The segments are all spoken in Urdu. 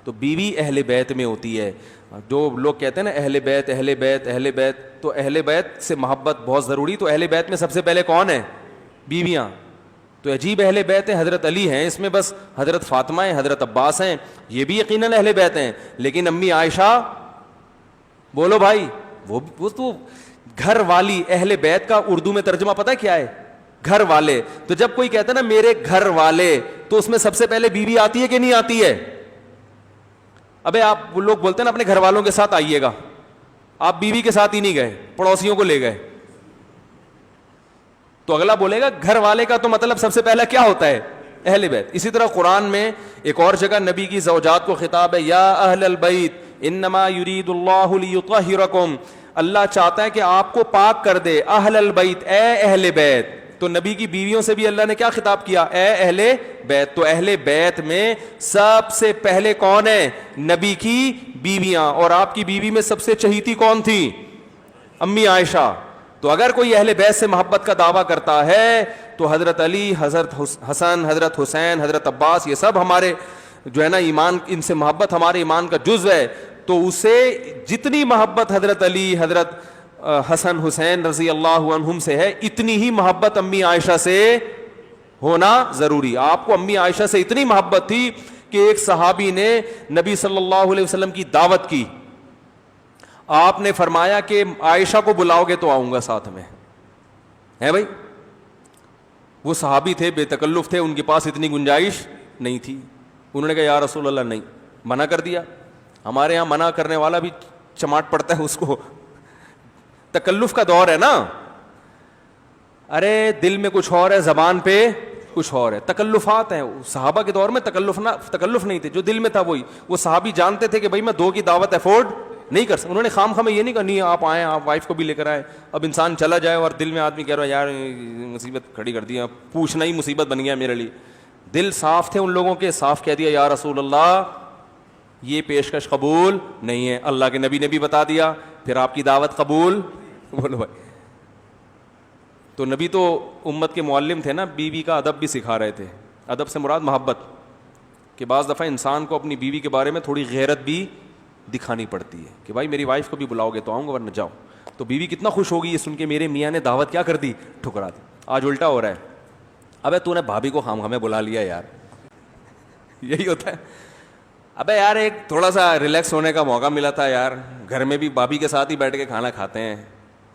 تو بیوی اہل بیت میں ہوتی ہے. جو لوگ کہتے ہیں نا اہل بیت اہل بیت اہل بیت, تو اہل بیت سے محبت بہت ضروری. تو اہل بیت میں سب سے پہلے کون ہے؟ بیویاں. تو عجیب اہل بیت ہیں, حضرت علی ہیں اس میں, بس حضرت فاطمہ ہیں, حضرت عباس ہیں, یہ بھی یقیناً اہل بیت ہیں. لیکن امی عائشہ, بولو بھائی, وہ تو گھر والی. اہل بیت کا اردو میں ترجمہ پتہ کیا ہے؟ گھر والے. تو جب کوئی کہتا ہے نا میرے گھر والے, تو اس میں سب سے پہلے بیوی آتی ہے کہ نہیں آتی ہے؟ ابے آپ لوگ بولتے ہیں نا اپنے گھر والوں کے ساتھ آئیے گا, آپ بیوی کے ساتھ ہی نہیں گئے, پڑوسیوں کو لے گئے, تو اگلا بولے گا گھر والے کا تو مطلب سب سے پہلا کیا ہوتا ہے؟ اہل بیت. اسی طرح قرآن میں ایک اور جگہ نبی کی زوجات کو خطاب ہے, یا اہل البیت انما یرید اللہ لیطہرکم, اللہ چاہتا ہے کہ آپ کو پاک کر دے. اہل البیت, اے اہل بیت. تو نبی کی بیویوں سے بھی اللہ نے کیا خطاب کیا؟ اے اہل بیت. تو اہل بیت میں سب سے پہلے کون ہے؟ نبی کی بیویاں. اور آپ کی بیوی میں سب سے چہیتی کون تھی؟ امی عائشہ. تو اگر کوئی اہل بیت سے محبت کا دعویٰ کرتا ہے تو حضرت علی, حضرت حسن, حضرت حسین, حضرت عباس, یہ سب ہمارے جو ہے نا ایمان, ان سے محبت ہمارے ایمان کا جزو ہے. تو اسے جتنی محبت حضرت علی, حضرت حسن حسین رضی اللہ عنہم سے ہے, اتنی ہی محبت امی عائشہ سے ہونا ضروری. آپ کو امی عائشہ سے اتنی محبت تھی کہ ایک صحابی نے نبی صلی اللہ علیہ وسلم کی دعوت کی. آپ نے فرمایا کہ عائشہ کو بلاؤ گے تو آؤں گا ساتھ میں. ہے بھائی, وہ صحابی تھے, بے تکلف تھے, ان کے پاس اتنی گنجائش نہیں تھی. انہوں نے کہا یا رسول اللہ نہیں, منع کر دیا. ہمارے یہاں منع کرنے والا بھی چماٹ پڑتا ہے اس کو, تکلف کا دور ہے نا. ارے دل میں کچھ اور ہے, زبان پہ کچھ اور ہے. تکلفات ہیں. صحابہ کے دور میں تکلف نہیں تھے, جو دل میں تھا وہی. وہ صحابی جانتے تھے کہ بھائی میں 2 کی دعوت افورڈ نہیں کر سکتا. انہوں نے خام خواہ یہ نہیں کہا نہیں آپ آئیں, آپ وائف کو بھی لے کر آئے. اب انسان چلا جائے اور دل میں آدمی کہہ رہا ہے یار مصیبت کھڑی کر دی, پوچھنا ہی مصیبت بن گیا میرے لیے. دل صاف تھے ان لوگوں کے, صاف کہہ دیا یا رسول اللہ یہ پیشکش قبول نہیں ہے. اللہ کے نبی نے بھی بتا دیا, پھر آپ کی دعوت قبول. بولو بھائی. تو نبی تو امت کے معلم تھے نا, بیوی کا ادب بھی سکھا رہے تھے. ادب سے مراد محبت, کہ بعض دفعہ انسان کو اپنی بیوی کے بارے میں تھوڑی غیرت بھی دکھانی پڑتی ہے کہ بھائی میری وائف کو بھی بلاؤ گے تو آؤں گا ورنہ جاؤ. تو بیوی کتنا خوش ہوگی یہ سن کے میرے میاں نے دعوت کیا کر دی, ٹھکرا دی. آج الٹا ہو رہا ہے, ابے تو نے بھابھی کو خام ہمیں بلا لیا یار. یہی ہوتا ہے. ابے یار ایک تھوڑا سا ریلیکس ہونے کا موقع ملا تھا یار, گھر میں بھی بھابھی کے ساتھ ہی بیٹھ کے کھانا کھاتے ہیں,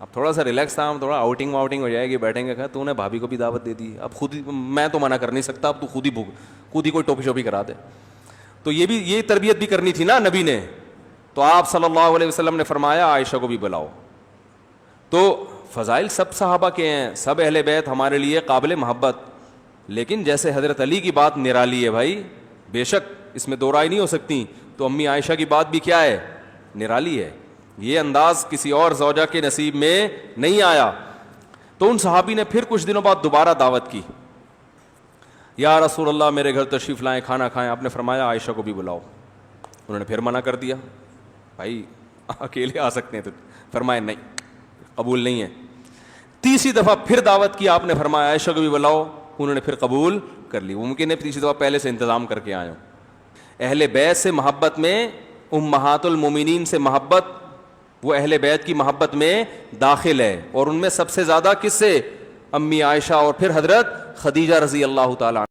اب تھوڑا سا ریلیکس تھا, ہم تھوڑا آؤٹنگ ہو جائے گی, بیٹھیں گے. تو نے بھابھی کو بھی دعوت دے دی, اب خود میں تو منع کر نہیں سکتا, اب تو خود ہی کوئی ٹوپی شوپی کرا دے. تو یہ تربیت بھی کرنی تھی نا نبی نے. تو آپ صلی اللہ علیہ وسلم نے فرمایا عائشہ کو بھی بلاؤ. تو فضائل سب صحابہ کے ہیں, سب اہل بیت ہمارے لیے قابل محبت. لیکن جیسے حضرت علی کی بات نرالی ہے بھائی, بے شک اس میں دو رائے نہیں ہو سکتی, تو امی عائشہ کی بات بھی کیا ہے, نرالی ہے. یہ انداز کسی اور زوجہ کے نصیب میں نہیں آیا. تو ان صحابی نے پھر کچھ دنوں بعد دوبارہ دعوت کی, یا رسول اللہ میرے گھر تشریف لائیں, کھانا کھائیں. آپ نے فرمایا عائشہ کو بھی بلاؤ. انہوں نے پھر منع کر دیا, بھائی اکیلے آ سکتے ہیں. تو فرمایا نہیں, قبول نہیں ہے. تیسری دفعہ پھر دعوت کی, آپ نے فرمایا عائشہ کو بھی بلاؤ. انہوں نے پھر قبول کر لی. ممکن ہے تیسری دفعہ پہلے سے انتظام کر کے آئے ہوں. اہل بیت سے محبت میں امہات المومنین سے محبت, وہ اہل بیت کی محبت میں داخل ہے. اور ان میں سب سے زیادہ کس سے؟ امی عائشہ, اور پھر حضرت خدیجہ رضی اللہ تعالیٰ